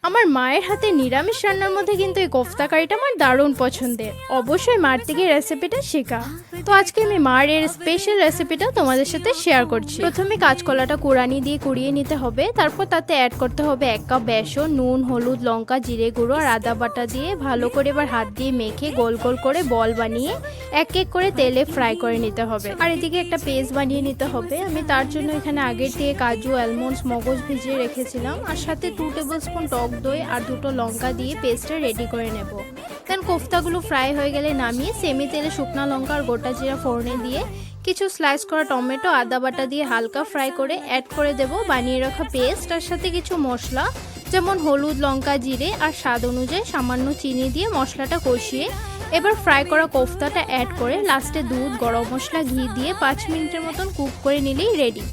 আমার মায়ের হাতে নিরামিষ রান্নার মধ্যে কিন্তু এই কোফতা কারিটা আমার দারুণ পছন্দের। অবশ্যই মার থেকে রেসিপিটা শেখা। তো আজকে আমি মার এর স্পেশাল রেসিপিটা তোমাদের সাথে শেয়ার করছি। প্রথমে কাঁচকলাটা কোরানি দিয়ে কুড়িয়ে নিতে হবে, তারপর তাতে অ্যাড করতে হবে 1 কাপ বেসন, নুন, হলুদ, লঙ্কা, জিরে গুঁড়ো আর আদা বাটা দিয়ে ভালো করে এবার হাত দিয়ে মেখে গোল গোল করে বল বানিয়ে এক এক করে তেলে ফ্রাই করে নিতে হবে। আর এদিকে একটা পেস্ট বানিয়ে নিতে হবে। আমি তার জন্য এখানে আগের দিয়ে কাজু, আলমন্ডস, মগজ ভিজিয়ে রেখেছিলাম আর সাথে 2 টেবিল স্পুন টক দই আর 2টো লঙ্কা দিয়ে পেস্টটা রেডি করে নেব। দেন কোফতাগুলো ফ্রাই হয়ে গেলে নামিয়ে সেমি তেলে শুকনো লঙ্কা আর গোটা জিরা ফোড়নে দিয়ে কিছু স্লাইস করা টমেটো, আদা বাটা দিয়ে হালকা ফ্রাই করে অ্যাড করে দেব বানিয়ে রাখা পেস্ট। আর সাথে কিছু মশলা যেমন হলুদ, লঙ্কা, জিরে আর স্বাদ অনুযায়ী সামান্য চিনি দিয়ে মশলাটা কষিয়ে এবার ফ্রাই করা কোফতাটা অ্যাড করে লাস্টে দুধ, গরম মশলা, ঘি দিয়ে 5 মিনিটের মতন কুক করে নিলেই রেডি।